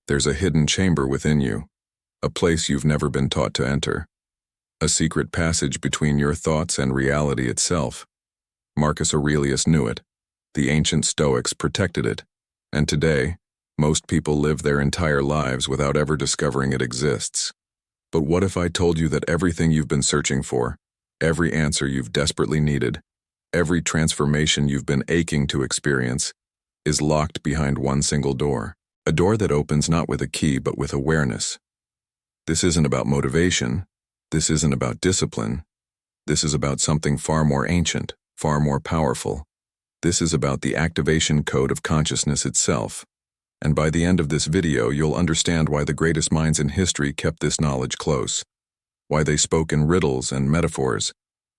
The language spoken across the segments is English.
There's a hidden chamber within you, a place you've never been taught to enter, a secret passage between your thoughts and reality itself. Marcus Aurelius knew it. The ancient Stoics protected it. And today, most people live their entire lives without ever discovering it exists. But what if I told you that everything you've been searching for, every answer you've desperately needed, every transformation you've been aching to experience, is locked behind one single door? A door that opens not with a key but with awareness. This isn't about motivation. This isn't about discipline. This is about something far more ancient, far more powerful. This is about the activation code of consciousness itself. And by the end of this video, you'll understand why the greatest minds in history kept this knowledge close, why they spoke in riddles and metaphors,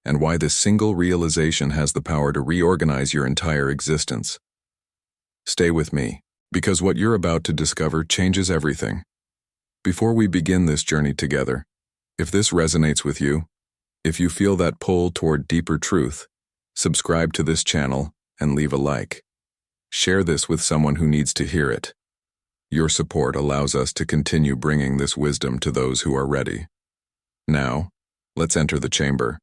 and why this single realization has the power to reorganize your entire existence. Stay with me, because what you're about to discover changes everything. Before we begin this journey together, if this resonates with you, if you feel that pull toward deeper truth, subscribe to this channel and leave a like. Share this with someone who needs to hear it. Your support allows us to continue bringing this wisdom to those who are ready. Now, let's enter the chamber.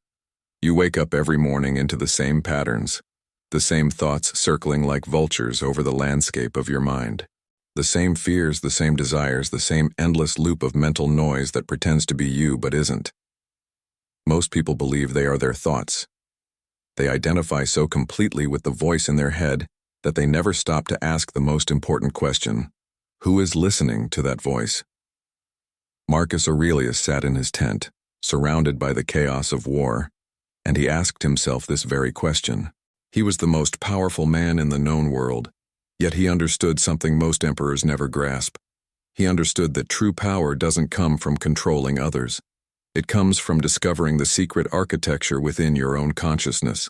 You wake up every morning into the same patterns, the same thoughts circling like vultures over the landscape of your mind. The same fears, the same desires, the same endless loop of mental noise that pretends to be you but isn't. Most people believe they are their thoughts. They identify so completely with the voice in their head that they never stop to ask the most important question: who is listening to that voice? Marcus Aurelius sat in his tent, surrounded by the chaos of war, and he asked himself this very question. He was the most powerful man in the known world, yet he understood something most emperors never grasp. He understood that true power doesn't come from controlling others. It comes from discovering the secret architecture within your own consciousness.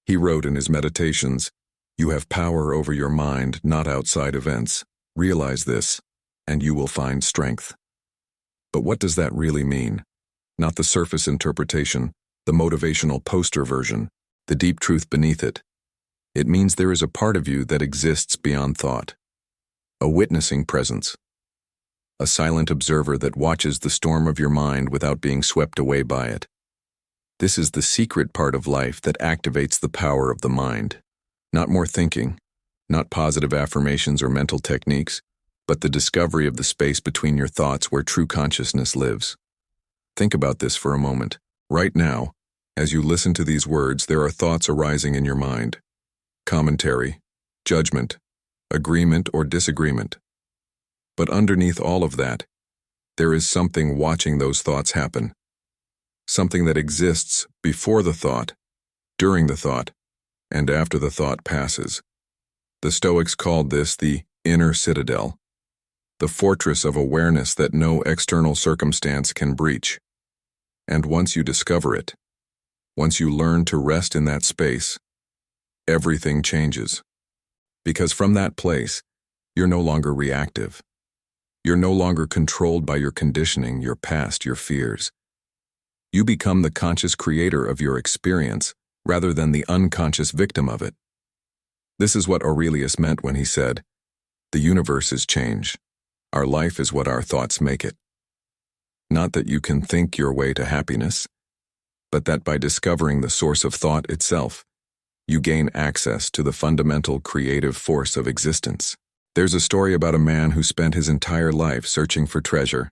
He wrote in his meditations, "You have power over your mind, not outside events. Realize this, and you will find strength." But what does that really mean? Not the surface interpretation, the motivational poster version, the deep truth beneath it. It means there is a part of you that exists beyond thought. A witnessing presence. A silent observer that watches the storm of your mind without being swept away by it. This is the secret part of life that activates the power of the mind. Not more thinking, not positive affirmations or mental techniques, but the discovery of the space between your thoughts where true consciousness lives. Think about this for a moment. Right now, as you listen to these words, there are thoughts arising in your mind. Commentary, judgment, agreement or disagreement. But underneath all of that, there is something watching those thoughts happen. Something that exists before the thought, during the thought, and after the thought passes. The Stoics called this the inner citadel, the fortress of awareness that no external circumstance can breach. And once you discover it, once you learn to rest in that space, everything changes. Because from that place, you're no longer reactive. You're no longer controlled by your conditioning, your past, your fears. You become the conscious creator of your experience rather than the unconscious victim of it. This is what Aurelius meant when he said, "The universe is change. Our life is what our thoughts make it." Not that you can think your way to happiness, but that by discovering the source of thought itself, you gain access to the fundamental creative force of existence. There's a story about a man who spent his entire life searching for treasure.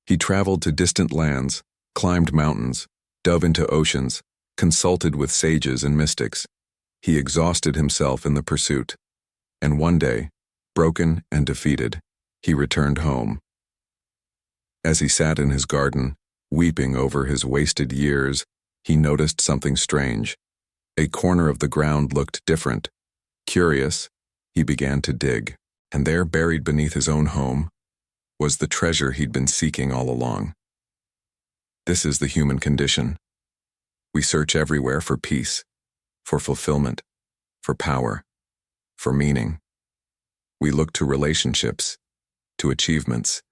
He traveled to distant lands, climbed mountains, dove into oceans, consulted with sages and mystics. He exhausted himself in the pursuit. And one day, broken and defeated, he returned home. As he sat in his garden, weeping over his wasted years, he noticed something strange. A corner of the ground looked different. Curious, he began to dig, and there, buried beneath his own home, was the treasure he'd been seeking all along. This is the human condition. We search everywhere for peace, for fulfillment, for power, for meaning. We look to relationships, to achievements,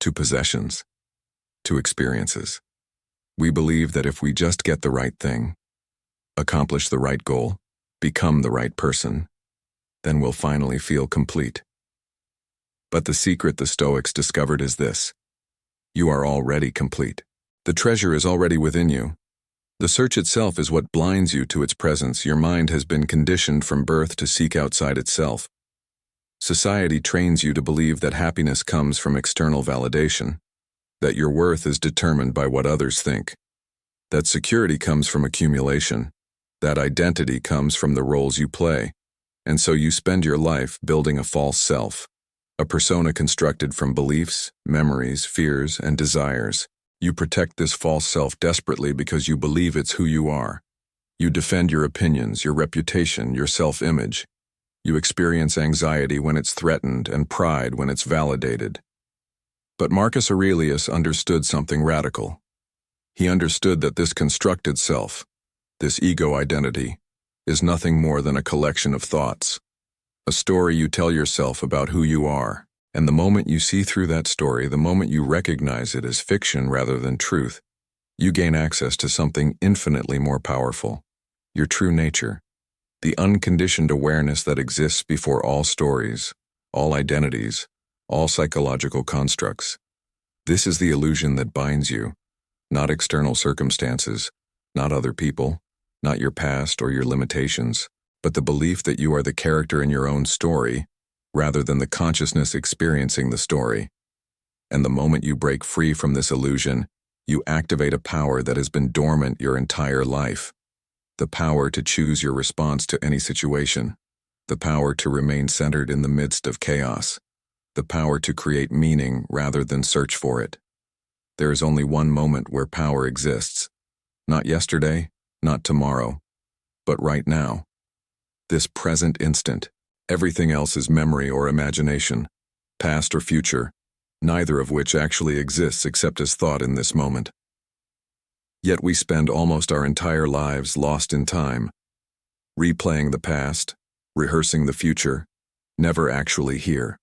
to possessions, to experiences. We believe that if we just get the right thing, accomplish the right goal, become the right person, then we'll finally feel complete. But the secret the Stoics discovered is this: you are already complete. The treasure is already within you. The search itself is what blinds you to its presence. Your mind has been conditioned from birth to seek outside itself. Society trains you to believe that happiness comes from external validation, that your worth is determined by what others think, that security comes from accumulation, that identity comes from the roles you play, and so you spend your life building a false self, a persona constructed from beliefs, memories, fears, and desires. You protect this false self desperately because you believe it's who you are. You defend your opinions, your reputation, your self-image. You experience anxiety when it's threatened and pride when it's validated. But Marcus Aurelius understood something radical. He understood that this constructed self, this ego identity, is nothing more than a collection of thoughts, a story you tell yourself about who you are. And the moment you see through that story, the moment you recognize it as fiction rather than truth, you gain access to something infinitely more powerful: your true nature, the unconditioned awareness that exists before all stories, all identities, all psychological constructs. This is the illusion that binds you, not external circumstances, not other people, not your past or your limitations, but the belief that you are the character in your own story, rather than the consciousness experiencing the story. And the moment you break free from this illusion, you activate a power that has been dormant your entire life. The power to choose your response to any situation, the power to remain centered in the midst of chaos, the power to create meaning rather than search for it. There is only one moment where power exists, not yesterday, not tomorrow, but right now. This present instant. Everything else is memory or imagination, past or future, neither of which actually exists except as thought in this moment. Yet we spend almost our entire lives lost in time, replaying the past, rehearsing the future, never actually here.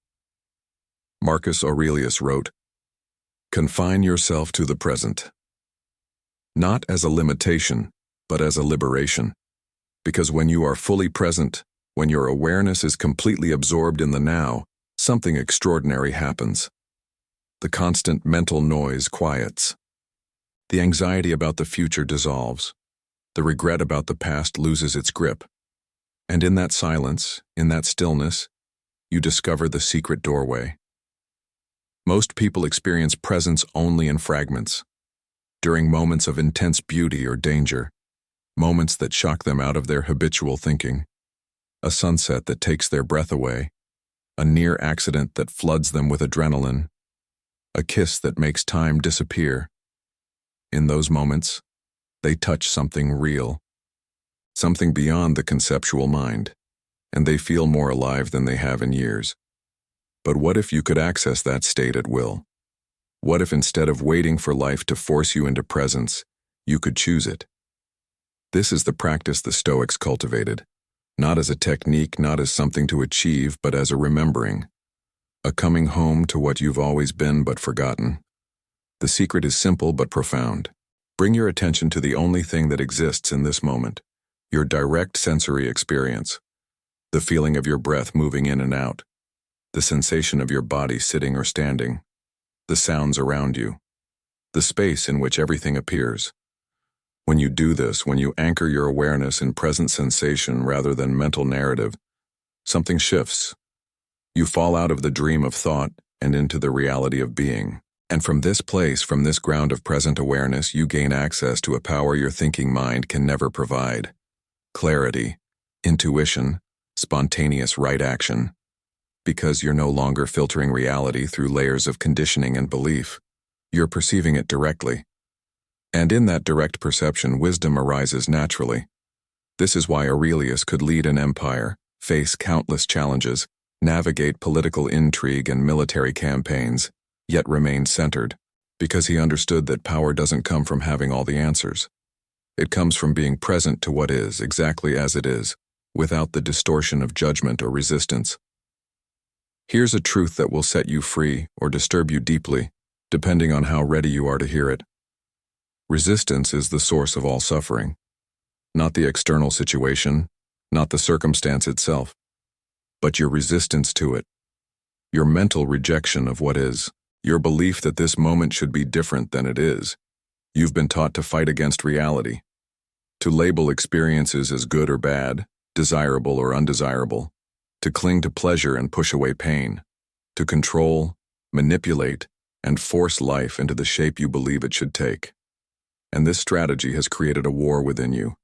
Marcus Aurelius wrote, "Confine yourself to the present, not as a limitation, but as a liberation, because when you are fully present, when your awareness is completely absorbed in the now, something extraordinary happens. The constant mental noise quiets. The anxiety about the future dissolves. The regret about the past loses its grip. And in that silence, in that stillness, you discover the secret doorway. Most people experience presence only in fragments, during moments of intense beauty or danger, moments that shock them out of their habitual thinking. A sunset that takes their breath away, a near accident that floods them with adrenaline, a kiss that makes time disappear. In those moments, they touch something real, something beyond the conceptual mind, and they feel more alive than they have in years. But what if you could access that state at will? What if instead of waiting for life to force you into presence, you could choose it? This is the practice the Stoics cultivated, not as a technique, not as something to achieve, but as a remembering, a coming home to what you've always been but forgotten. The secret is simple but profound. Bring your attention to the only thing that exists in this moment, your direct sensory experience, the feeling of your breath moving in and out, the sensation of your body sitting or standing, the sounds around you, the space in which everything appears. When you do this, when you anchor your awareness in present sensation rather than mental narrative, something shifts. You fall out of the dream of thought and into the reality of being. And from this place, from this ground of present awareness, you gain access to a power your thinking mind can never provide. Clarity, intuition, spontaneous right action. Because you're no longer filtering reality through layers of conditioning and belief. You're perceiving it directly. And in that direct perception, wisdom arises naturally. This is why Aurelius could lead an empire, face countless challenges, navigate political intrigue and military campaigns, yet remain centered, because he understood that power doesn't come from having all the answers. It comes from being present to what is, exactly as it is, without the distortion of judgment or resistance. Here's a truth that will set you free or disturb you deeply, depending on how ready you are to hear it. Resistance is the source of all suffering, not the external situation, not the circumstance itself, but your resistance to it. Your mental rejection of what is. Your belief that this moment should be different than it is. You've been taught to fight against reality, to label experiences as good or bad, desirable or undesirable, to cling to pleasure and push away pain, to control, manipulate, and force life into the shape you believe it should take. And this strategy has created a war within you,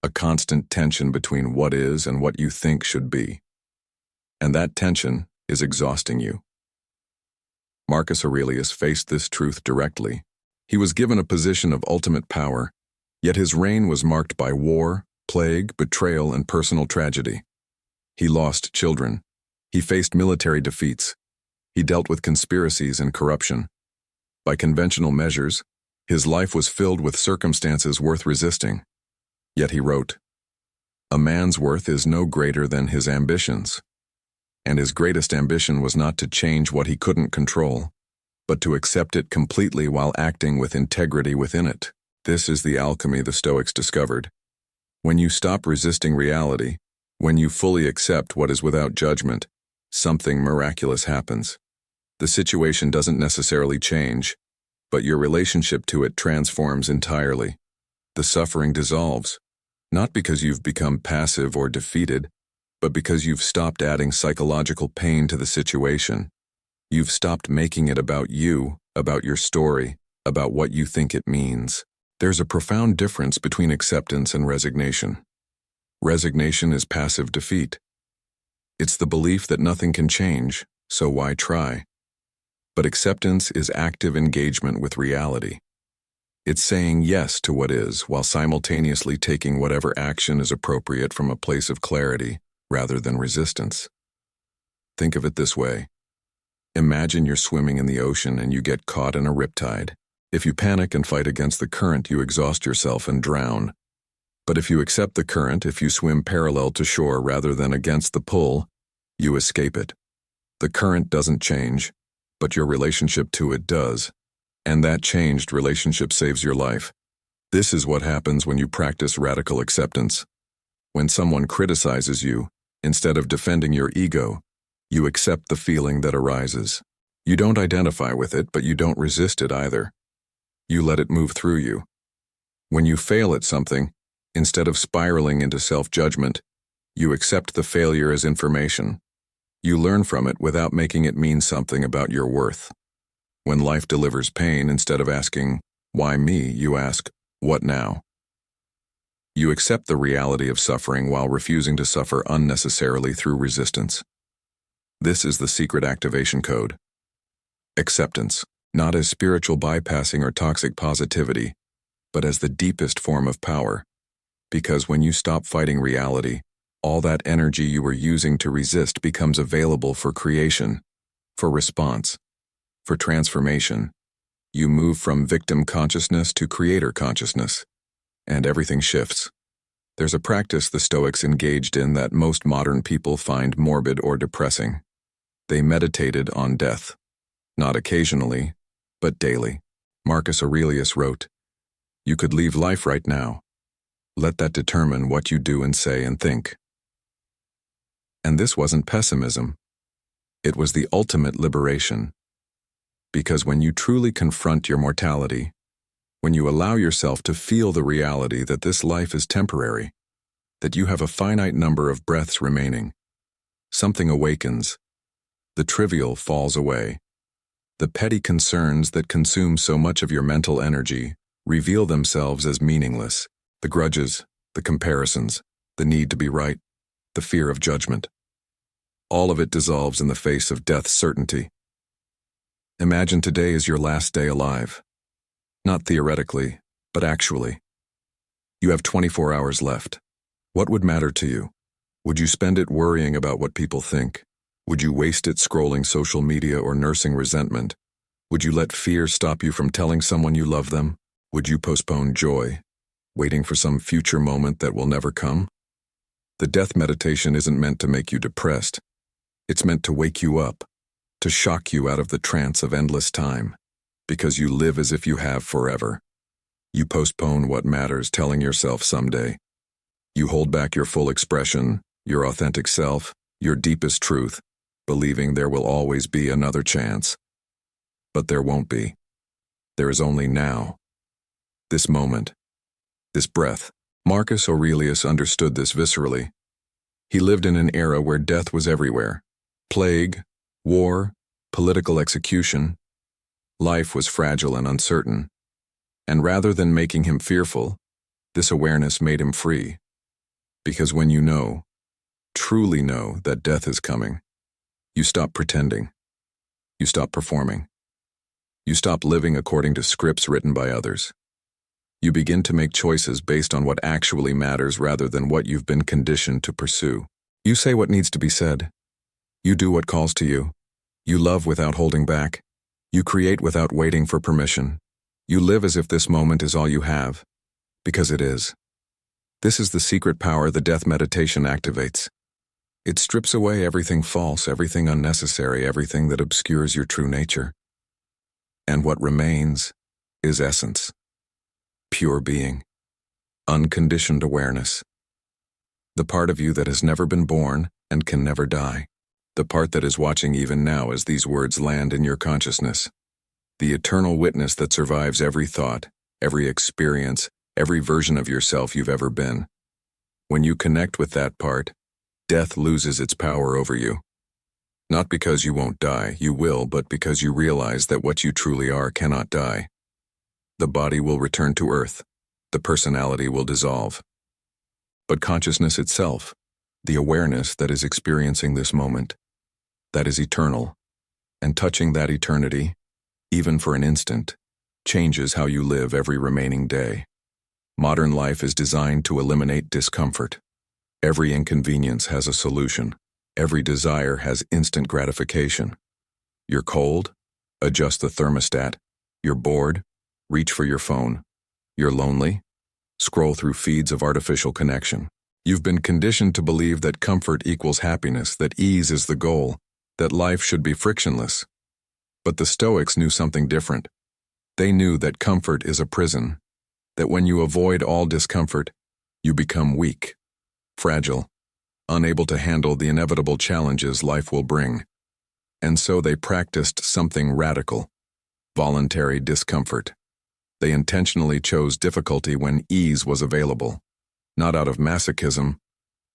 a constant tension between what is and what you think should be. And that tension is exhausting you. Marcus Aurelius faced this truth directly. He was given a position of ultimate power, yet his reign was marked by war, plague, betrayal, and personal tragedy. He lost children. He faced military defeats. He dealt with conspiracies and corruption. By conventional measures, his life was filled with circumstances worth resisting. Yet he wrote, "A man's worth is no greater than his ambitions." And his greatest ambition was not to change what he couldn't control, but to accept it completely while acting with integrity within it. This is the alchemy the Stoics discovered. When you stop resisting reality, when you fully accept what is without judgment, something miraculous happens. The situation doesn't necessarily change, but your relationship to it transforms entirely. The suffering dissolves, not because you've become passive or defeated, but because you've stopped adding psychological pain to the situation. You've stopped making it about you, about your story, about what you think it means. There's a profound difference between acceptance and resignation. Resignation is passive defeat. It's the belief that nothing can change, so why try? But acceptance is active engagement with reality. It's saying yes to what is while simultaneously taking whatever action is appropriate from a place of clarity rather than resistance. Think of it this way. Imagine you're swimming in the ocean and you get caught in a riptide. If you panic and fight against the current, you exhaust yourself and drown. But if you accept the current, if you swim parallel to shore rather than against the pull, you escape it. The current doesn't change, but your relationship to it does. And that changed relationship saves your life. This is what happens when you practice radical acceptance. When someone criticizes you, instead of defending your ego, you accept the feeling that arises. You don't identify with it, but you don't resist it either. You let it move through you. When you fail at something, instead of spiraling into self-judgment, you accept the failure as information. You learn from it without making it mean something about your worth. When life delivers pain, instead of asking, "Why me?" you ask, "What now?" You accept the reality of suffering while refusing to suffer unnecessarily through resistance. This is the secret activation code. Acceptance, not as spiritual bypassing or toxic positivity, but as the deepest form of power. Because when you stop fighting reality, all that energy you were using to resist becomes available for creation, for response, for transformation. You move from victim consciousness to creator consciousness, and everything shifts. There's a practice the Stoics engaged in that most modern people find morbid or depressing. They meditated on death, not occasionally, but daily. Marcus Aurelius wrote, "You could leave life right now. Let that determine what you do and say and think." And this wasn't pessimism. It was the ultimate liberation. Because when you truly confront your mortality, when you allow yourself to feel the reality that this life is temporary, that you have a finite number of breaths remaining, something awakens. The trivial falls away. The petty concerns that consume so much of your mental energy reveal themselves as meaningless. The grudges, the comparisons, the need to be right, the fear of judgment. All of it dissolves in the face of death's certainty. Imagine today is your last day alive. Not theoretically, but actually. You have 24 hours left. What would matter to you? Would you spend it worrying about what people think? Would you waste it scrolling social media or nursing resentment? Would you let fear stop you from telling someone you love them? Would you postpone joy, waiting for some future moment that will never come? The death meditation isn't meant to make you depressed. It's meant to wake you up, to shock you out of the trance of endless time, because you live as if you have forever. You postpone what matters, telling yourself someday. You hold back your full expression, your authentic self, your deepest truth, believing there will always be another chance. But there won't be. There is only now. This moment. This breath. Marcus Aurelius understood this viscerally. He lived in an era where death was everywhere. Plague, war, political execution. Life was fragile and uncertain. And rather than making him fearful, this awareness made him free. Because when you know, truly know that death is coming, you stop pretending. You stop performing. You stop living according to scripts written by others. You begin to make choices based on what actually matters rather than what you've been conditioned to pursue. You say what needs to be said. You do what calls to you. You love without holding back. You create without waiting for permission. You live as if this moment is all you have, because it is. This is the secret power the death meditation activates. It strips away everything false, everything unnecessary, everything that obscures your true nature. And what remains is essence, pure being, unconditioned awareness. The part of you that has never been born and can never die. The part that is watching even now as these words land in your consciousness. The eternal witness that survives every thought, every experience, every version of yourself you've ever been. When you connect with that part, death loses its power over you. Not because you won't die, you will, but because you realize that what you truly are cannot die. The body will return to earth. The personality will dissolve. But consciousness itself, the awareness that is experiencing this moment, that is eternal, and touching that eternity, even for an instant, changes how you live every remaining day. Modern life is designed to eliminate discomfort. Every inconvenience has a solution. Every desire has instant gratification. You're cold? Adjust the thermostat. You're bored? Reach for your phone. You're lonely? Scroll through feeds of artificial connection. You've been conditioned to believe that comfort equals happiness, that ease is the goal, that life should be frictionless. But the Stoics knew something different. They knew that comfort is a prison, that when you avoid all discomfort, you become weak, fragile, unable to handle the inevitable challenges life will bring. And so they practiced something radical, voluntary discomfort. They intentionally chose difficulty when ease was available, not out of masochism,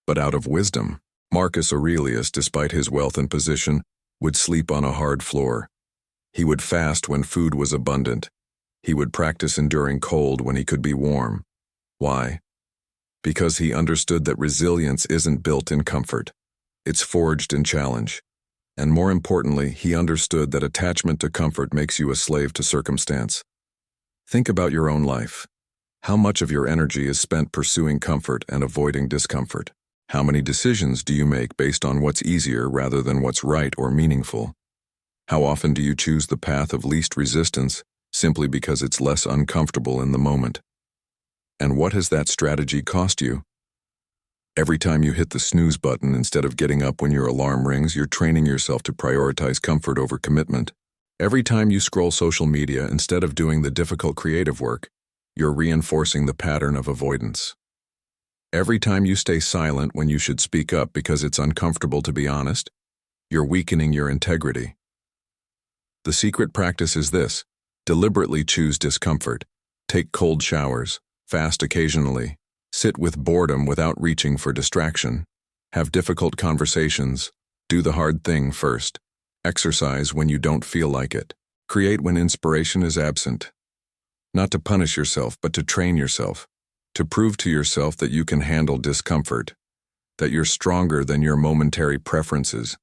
but out of wisdom. Marcus Aurelius, despite his wealth and position, would sleep on a hard floor. He would fast when food was abundant. He would practice enduring cold when he could be warm. Why? Because he understood that resilience isn't built in comfort. It's forged in challenge. And more importantly, he understood that attachment to comfort makes you a slave to circumstance. Think about your own life. How much of your energy is spent pursuing comfort and avoiding discomfort? How many decisions do you make based on what's easier rather than what's right or meaningful? How often do you choose the path of least resistance simply because it's less uncomfortable in the moment? And what has that strategy cost you? Every time you hit the snooze button instead of getting up when your alarm rings, you're training yourself to prioritize comfort over commitment. Every time you scroll social media instead of doing the difficult creative work, you're reinforcing the pattern of avoidance. Every time you stay silent when you should speak up because it's uncomfortable to be honest, you're weakening your integrity. The secret practice is this: deliberately choose discomfort, take cold showers, fast occasionally, sit with boredom without reaching for distraction, have difficult conversations, do the hard thing first, exercise when you don't feel like it, create when inspiration is absent. Not to punish yourself, but to train yourself, to prove to yourself that you can handle discomfort, that you're stronger than your momentary preferences,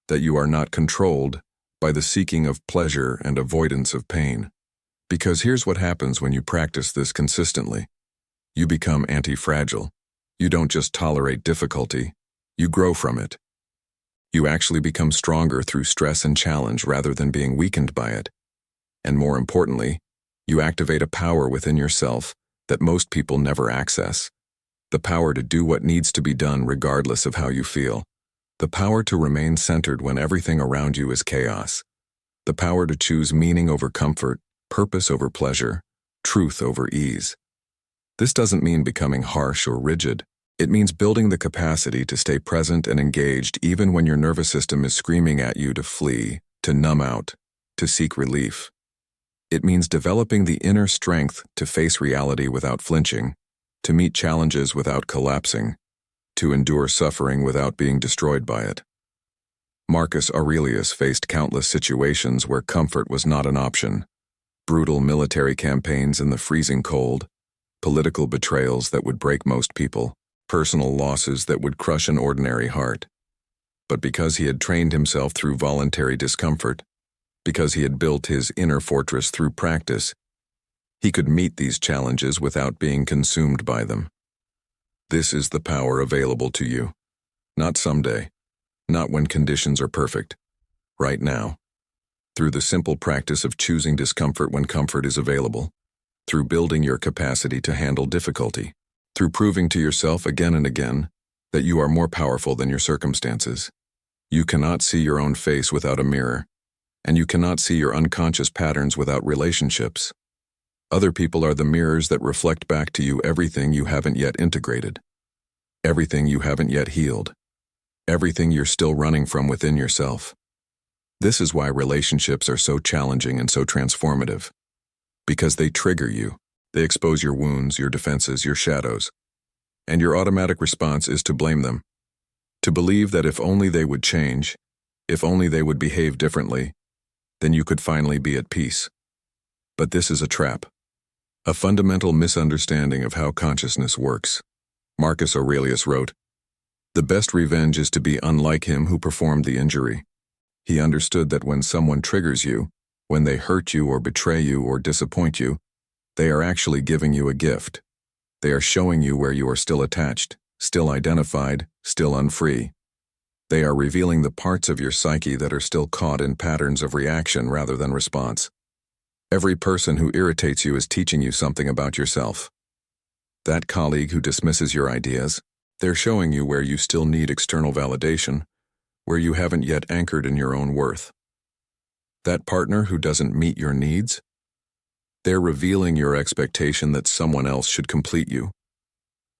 that you are not controlled by the seeking of pleasure and avoidance of pain. Because here's what happens when you practice this consistently. You become anti-fragile. You don't just tolerate difficulty, you grow from it. You actually become stronger through stress and challenge rather than being weakened by it. And more importantly, you activate a power within yourself that most people never access. The power to do what needs to be done regardless of how you feel. The power to remain centered when everything around you is chaos. The power to choose meaning over comfort, purpose over pleasure, truth over ease. This doesn't mean becoming harsh or rigid. It means building the capacity to stay present and engaged even when your nervous system is screaming at you to flee, to numb out, to seek relief. It means developing the inner strength to face reality without flinching, to meet challenges without collapsing, to endure suffering without being destroyed by it. Marcus Aurelius faced countless situations where comfort was not an option: brutal military campaigns in the freezing cold, political betrayals that would break most people, personal losses that would crush an ordinary heart. But because he had trained himself through voluntary discomfort, because he had built his inner fortress through practice, he could meet these challenges without being consumed by them. This is the power available to you. Not someday, not when conditions are perfect. Right now. Through the simple practice of choosing discomfort when comfort is available. Through building your capacity to handle difficulty. Through proving to yourself again and again that you are more powerful than your circumstances. You cannot see your own face without a mirror, and you cannot see your unconscious patterns without relationships. Other people are the mirrors that reflect back to you everything you haven't yet integrated, everything you haven't yet healed, everything you're still running from within yourself. This is why relationships are so challenging and so transformative. Because they trigger you. They expose your wounds, your defenses, your shadows. And your automatic response is to blame them. To believe that if only they would change, if only they would behave differently, then you could finally be at peace. But this is a trap. A fundamental misunderstanding of how consciousness works. Marcus Aurelius wrote, "The best revenge is to be unlike him who performed the injury." He understood that when someone triggers you, when they hurt you or betray you or disappoint you, they are actually giving you a gift. They are showing you where you are still attached, still identified, still unfree. They are revealing the parts of your psyche that are still caught in patterns of reaction rather than response. Every person who irritates you is teaching you something about yourself. That colleague who dismisses your ideas, they're showing you where you still need external validation, where you haven't yet anchored in your own worth. That partner who doesn't meet your needs, they're revealing your expectation that someone else should complete you.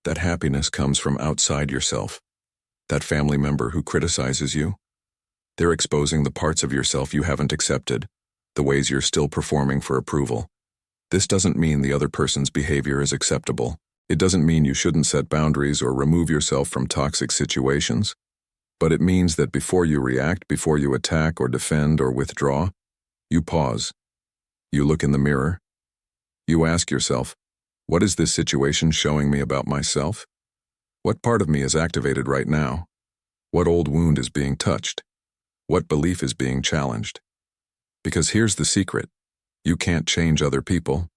That happiness comes from outside yourself. That family member who criticizes you, they're exposing the parts of yourself you haven't accepted, the ways you're still performing for approval. This doesn't mean the other person's behavior is acceptable. It doesn't mean you shouldn't set boundaries or remove yourself from toxic situations. But it means that before you react, before you attack or defend or withdraw, you pause. You look in the mirror. You ask yourself, what is this situation showing me about myself? What part of me is activated right now? What old wound is being touched? What belief is being challenged? Because here's the secret. You can't change other people.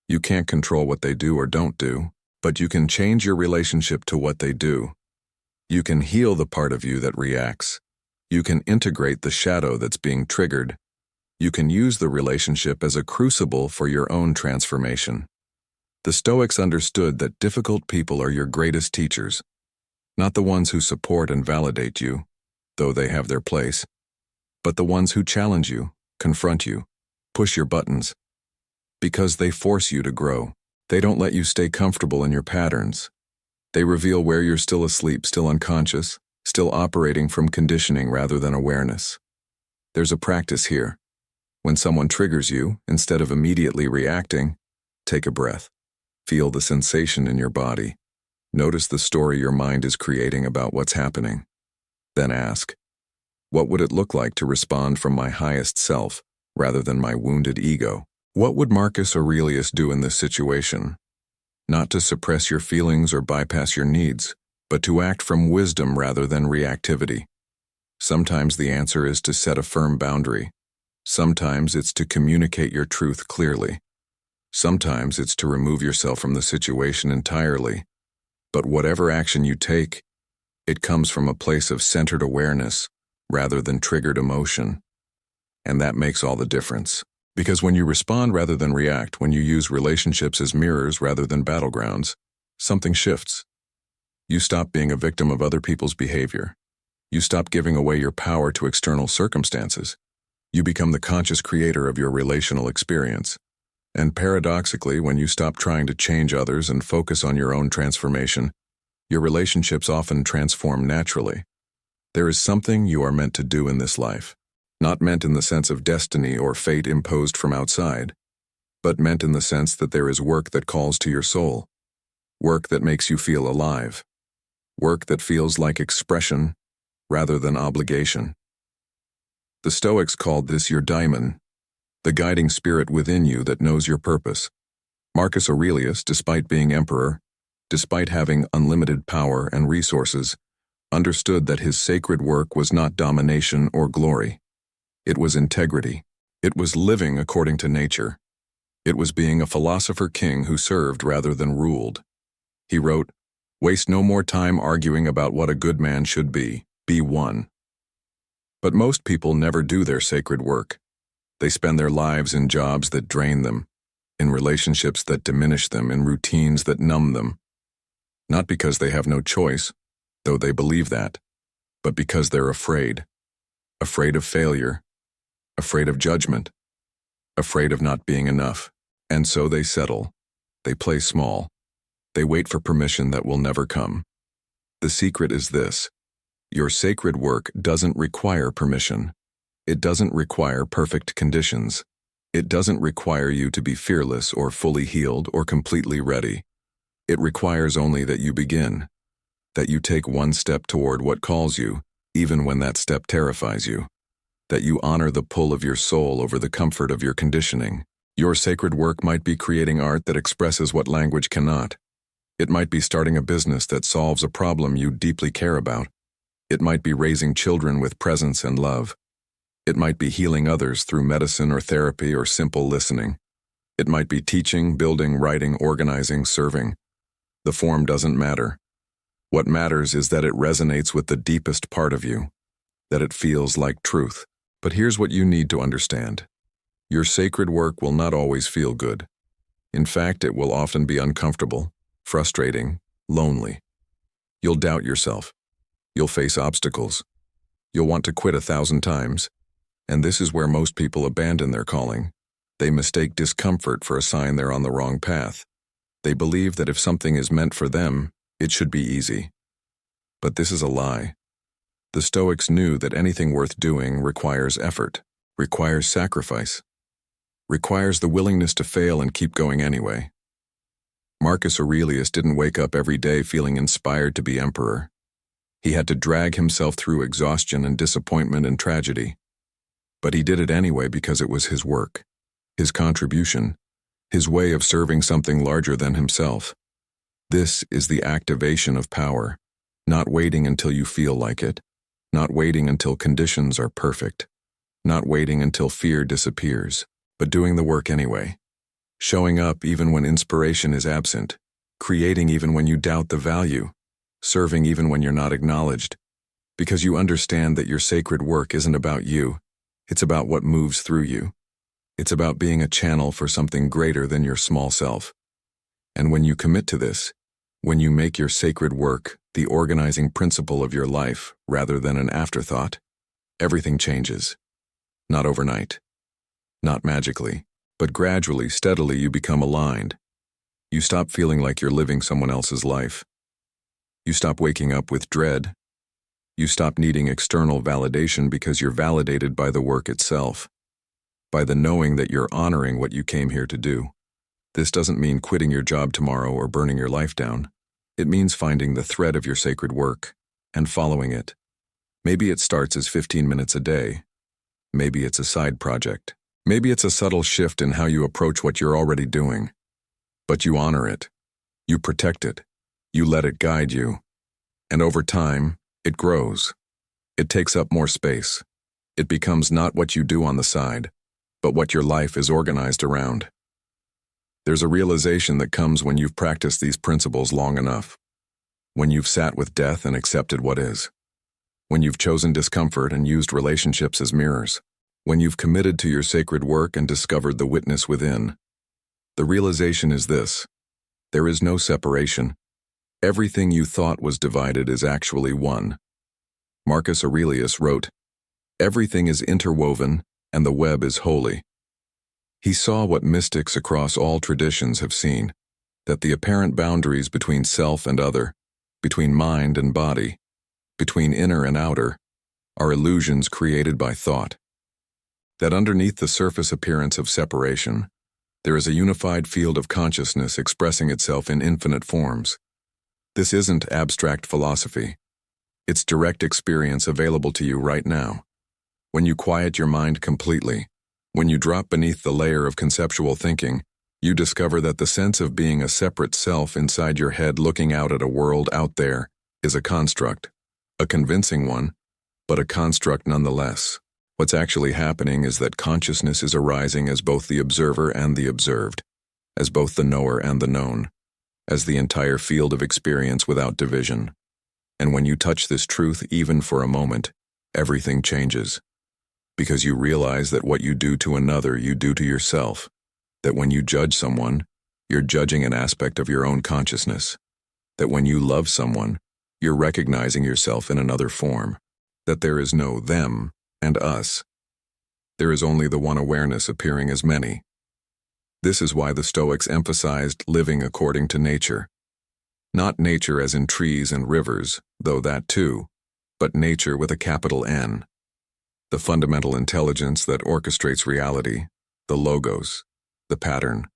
You can't control what they do or don't do, but you can change your relationship to what they do. You can heal the part of you that reacts. You can integrate the shadow that's being triggered. You can use the relationship as a crucible for your own transformation. The Stoics understood that difficult people are your greatest teachers, not the ones who support and validate you, though they have their place, but the ones who challenge you, confront you, push your buttons, because they force you to grow. They don't let you stay comfortable in your patterns. They reveal where you're still asleep, still unconscious, still operating from conditioning rather than awareness. There's a practice here. When someone triggers you, instead of immediately reacting, take a breath. Feel the sensation in your body. Notice the story your mind is creating about what's happening. Then ask, what would it look like to respond from my highest self rather than my wounded ego? What would Marcus Aurelius do in this situation? Not to suppress your feelings or bypass your needs, but to act from wisdom rather than reactivity. Sometimes the answer is to set a firm boundary. Sometimes it's to communicate your truth clearly. Sometimes it's to remove yourself from the situation entirely. But whatever action you take, it comes from a place of centered awareness rather than triggered emotion. And that makes all the difference. Because when you respond rather than react, when you use relationships as mirrors rather than battlegrounds, something shifts. You stop being a victim of other people's behavior. You stop giving away your power to external circumstances. You become the conscious creator of your relational experience. And paradoxically, when you stop trying to change others and focus on your own transformation, Your relationships often transform naturally. There is something you are meant to do in this life, not meant in the sense of destiny or fate imposed from outside, but meant in the sense that there is work that calls to your soul, work that makes you feel alive, work that feels like expression rather than obligation. The Stoics called this your daimon, the guiding spirit within you that knows your purpose. Marcus Aurelius, despite being emperor, despite having unlimited power and resources, understood that his sacred work was not domination or glory. It was integrity. It was living according to nature. It was being a philosopher king who served rather than ruled. He wrote, "Waste no more time arguing about what a good man should be one." But most people never do their sacred work. They spend their lives in jobs that drain them, in relationships that diminish them, in routines that numb them. Not because they have no choice, though they believe that, but because they're afraid. Afraid of failure, afraid of judgment, afraid of not being enough. And so they settle. They play small. They wait for permission that will never come. The secret is this: your sacred work doesn't require permission. It doesn't require perfect conditions. It doesn't require you to be fearless or fully healed or completely ready. It requires only that you begin, that you take one step toward what calls you, even when that step terrifies you, that you honor the pull of your soul over the comfort of your conditioning. Your sacred work might be creating art that expresses what language cannot. It might be starting a business that solves a problem you deeply care about. It might be raising children with presence and love. It might be healing others through medicine or therapy or simple listening. It might be teaching, building, writing, organizing, serving. The form doesn't matter. What matters is that it resonates with the deepest part of you, that it feels like truth. But here's what you need to understand. Your sacred work will not always feel good. In fact, it will often be uncomfortable, frustrating, lonely. You'll doubt yourself. You'll face obstacles. You'll want to quit 1,000 times. And this is where most people abandon their calling. They mistake discomfort for a sign they're on the wrong path. They believe that if something is meant for them, it should be easy. But this is a lie. The Stoics knew that anything worth doing requires effort, requires sacrifice, requires the willingness to fail and keep going anyway. Marcus Aurelius didn't wake up every day feeling inspired to be emperor. He had to drag himself through exhaustion and disappointment and tragedy. But he did it anyway because it was his work, his contribution, his way of serving something larger than himself. This is the activation of power, not waiting until you feel like it, not waiting until conditions are perfect, not waiting until fear disappears, but doing the work anyway. Showing up even when inspiration is absent, creating even when you doubt the value, serving even when you're not acknowledged, because you understand that your sacred work isn't about you, it's about what moves through you. It's about being a channel for something greater than your small self. And when you commit to this, when you make your sacred work the organizing principle of your life rather than an afterthought, everything changes. Not overnight, not magically, but gradually, steadily you become aligned. You stop feeling like you're living someone else's life. You stop waking up with dread. You stop needing external validation because you're validated by the work itself, by the knowing that you're honoring what you came here to do. This doesn't mean quitting your job tomorrow or burning your life down. It means finding the thread of your sacred work and following it. Maybe it starts as 15 minutes a day. Maybe it's a side project. Maybe it's a subtle shift in how you approach what you're already doing. But you honor it. You protect it. You let it guide you. And over time, it grows. It takes up more space. It becomes not what you do on the side, but what your life is organized around. There's a realization that comes when you've practiced these principles long enough, when you've sat with death and accepted what is, when you've chosen discomfort and used relationships as mirrors, when you've committed to your sacred work and discovered the witness within. The realization is this: there is no separation. Everything you thought was divided is actually one. Marcus Aurelius wrote, "Everything is interwoven, and the web is holy." He saw what mystics across all traditions have seen, that the apparent boundaries between self and other, between mind and body, between inner and outer, are illusions created by thought. That underneath the surface appearance of separation, there is a unified field of consciousness expressing itself in infinite forms. This isn't abstract philosophy. It's direct experience available to you right now. When you quiet your mind completely, when you drop beneath the layer of conceptual thinking, you discover that the sense of being a separate self inside your head looking out at a world out there is a construct, a convincing one, but a construct nonetheless. What's actually happening is that consciousness is arising as both the observer and the observed, as both the knower and the known, as the entire field of experience without division. And when you touch this truth even for a moment, everything changes. Because you realize that what you do to another, you do to yourself. That when you judge someone, you're judging an aspect of your own consciousness. That when you love someone, you're recognizing yourself in another form. That there is no them and us. There is only the one awareness appearing as many. This is why the Stoics emphasized living according to nature. Not nature as in trees and rivers, though that too, but nature with a capital N. The fundamental intelligence that orchestrates reality, the logos, the pattern,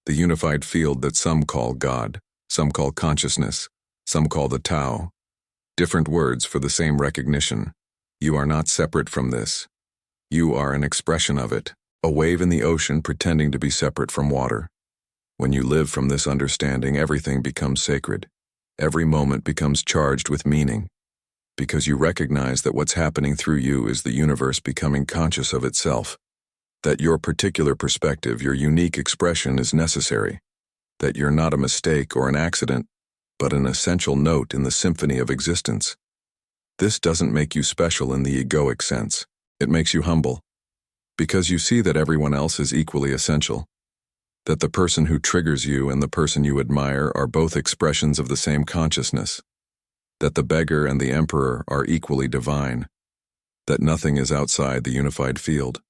the unified field that some call God, some call consciousness, some call the Tao. Different words for the same recognition. You are not separate from this. You are an expression of it, a wave in the ocean pretending to be separate from water. When you live from this understanding, everything becomes sacred. Every moment becomes charged with meaning, because you recognize that what's happening through you is the universe becoming conscious of itself. That your particular perspective, your unique expression is necessary. That you're not a mistake or an accident, but an essential note in the symphony of existence. This doesn't make you special in the egoic sense. It makes you humble. Because you see that everyone else is equally essential. That the person who triggers you and the person you admire are both expressions of the same consciousness. That the beggar and the emperor are equally divine. That nothing is outside the unified field.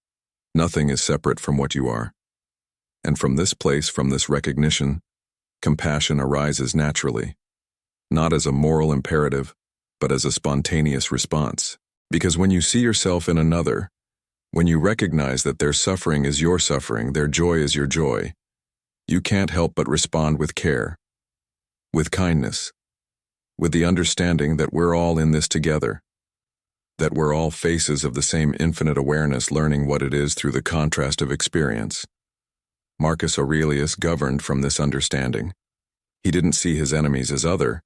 Nothing is separate from what you are. And from this place, from this recognition, compassion arises naturally. Not as a moral imperative, but as a spontaneous response. Because when you see yourself in another, when you recognize that their suffering is your suffering, their joy is your joy, you can't help but respond with care, with kindness, with the understanding that we're all in this together, that we're all faces of the same infinite awareness learning what it is through the contrast of experience. Marcus Aurelius governed from this understanding. He didn't see his enemies as other,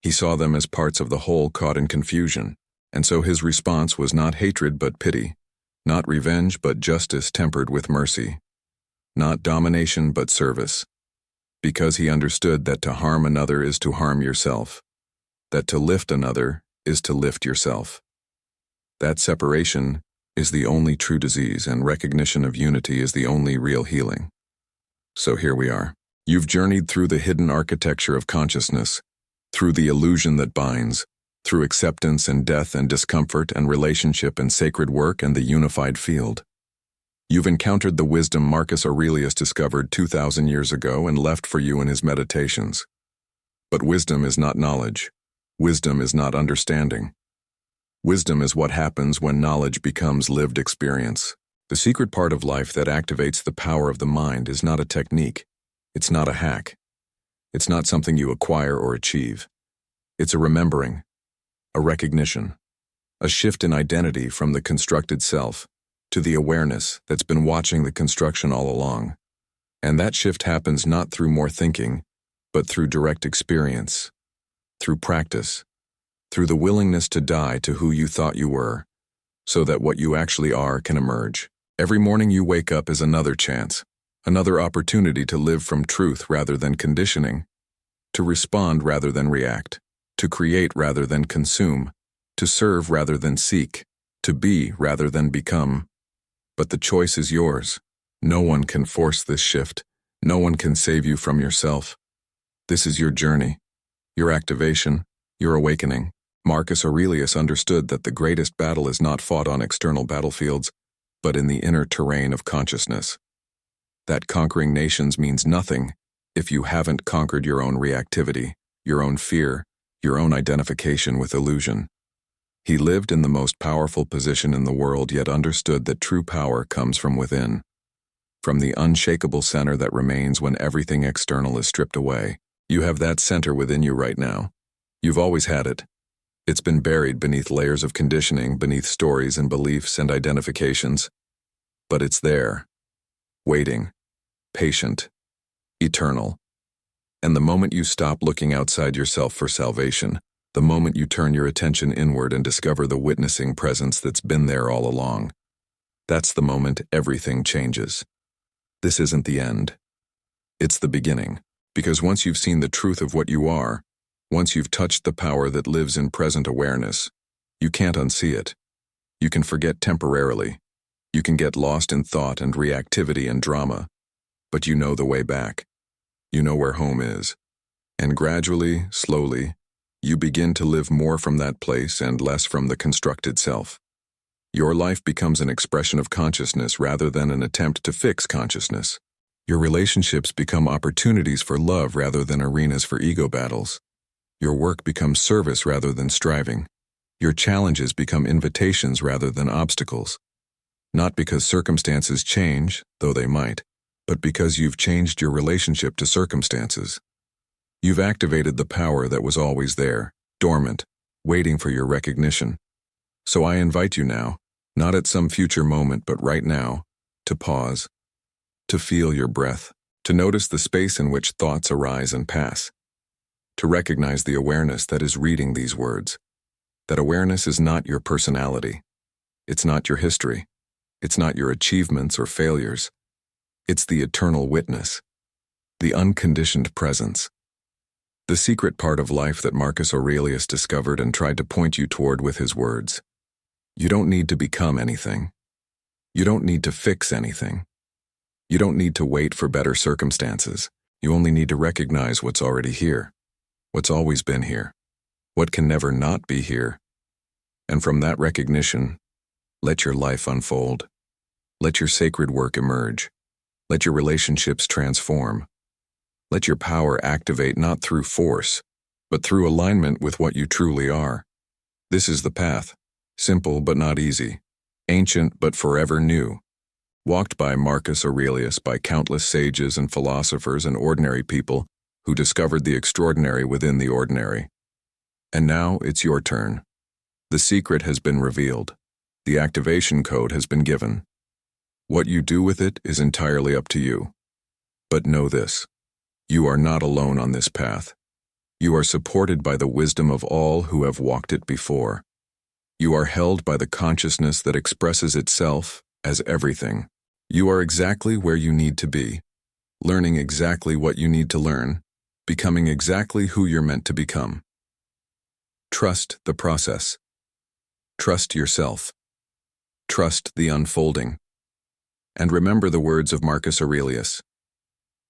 he saw them as parts of the whole caught in confusion, and so his response was not hatred but pity, not revenge but justice tempered with mercy, not domination but service, because he understood that to harm another is to harm yourself, that to lift another is to lift yourself. That separation is the only true disease, and recognition of unity is the only real healing. So here we are. You've journeyed through the hidden architecture of consciousness, through the illusion that binds, through acceptance and death and discomfort and relationship and sacred work and the unified field. You've encountered the wisdom Marcus Aurelius discovered 2,000 years ago and left for you in his meditations. But wisdom is not knowledge. Wisdom is not understanding. Wisdom is what happens when knowledge becomes lived experience. The secret part of life that activates the power of the mind is not a technique. It's not a hack. It's not something you acquire or achieve. It's a remembering, a recognition, a shift in identity from the constructed self to the awareness that's been watching the construction all along. And that shift happens not through more thinking, but through direct experience, through practice, through the willingness to die to who you thought you were, so that what you actually are can emerge. Every morning you wake up is another chance, another opportunity to live from truth rather than conditioning, to respond rather than react, to create rather than consume, to serve rather than seek, to be rather than become. But the choice is yours. No one can force this shift. No one can save you from yourself. This is your journey, your activation, your awakening. Marcus Aurelius understood that the greatest battle is not fought on external battlefields, but in the inner terrain of consciousness. That conquering nations means nothing if you haven't conquered your own reactivity, your own fear, your own identification with illusion. He lived in the most powerful position in the world, yet understood that true power comes from within, from the unshakable center that remains when everything external is stripped away. You have that center within you right now. You've always had it. It's been buried beneath layers of conditioning, beneath stories and beliefs and identifications. But it's there, waiting, patient, eternal. And the moment you stop looking outside yourself for salvation, the moment you turn your attention inward and discover the witnessing presence that's been there all along, that's the moment everything changes. This isn't the end. It's the beginning. Because once you've seen the truth of what you are, once you've touched the power that lives in present awareness, you can't unsee it. You can forget temporarily. You can get lost in thought and reactivity and drama, but you know the way back. You know where home is. And gradually, slowly, you begin to live more from that place and less from the constructed self. Your life becomes an expression of consciousness rather than an attempt to fix consciousness. Your relationships become opportunities for love rather than arenas for ego battles. Your work becomes service rather than striving. Your challenges become invitations rather than obstacles. Not because circumstances change, though they might, but because you've changed your relationship to circumstances. You've activated the power that was always there, dormant, waiting for your recognition. So I invite you now, not at some future moment but right now, to pause, to feel your breath, to notice the space in which thoughts arise and pass, to recognize the awareness that is reading these words. That awareness is not your personality. It's not your history. It's not your achievements or failures. It's the eternal witness, the unconditioned presence. The secret part of life that Marcus Aurelius discovered and tried to point you toward with his words. You don't need to become anything. You don't need to fix anything. You don't need to wait for better circumstances. You only need to recognize what's already here, what's always been here, what can never not be here. And from that recognition, let your life unfold. Let your sacred work emerge. Let your relationships transform. Let your power activate not through force, but through alignment with what you truly are. This is the path, simple but not easy, ancient but forever new, walked by Marcus Aurelius, by countless sages and philosophers and ordinary people who discovered the extraordinary within the ordinary. And now it's your turn. The secret has been revealed. The activation code has been given. What you do with it is entirely up to you. But know this. You are not alone on this path. You are supported by the wisdom of all who have walked it before. You are held by the consciousness that expresses itself as everything. You are exactly where you need to be, learning exactly what you need to learn, becoming exactly who you're meant to become. Trust the process. Trust yourself. Trust the unfolding. And remember the words of Marcus Aurelius.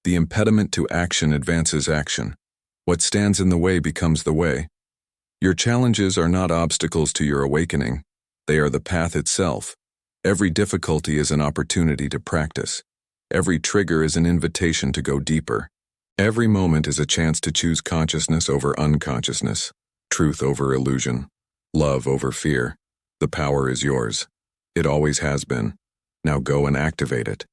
The impediment to action advances action. What stands in the way becomes the way. Your challenges are not obstacles to your awakening. They are the path itself. Every difficulty is an opportunity to practice. Every trigger is an invitation to go deeper. Every moment is a chance to choose consciousness over unconsciousness, truth over illusion, love over fear. The power is yours. It always has been. Now go and activate it.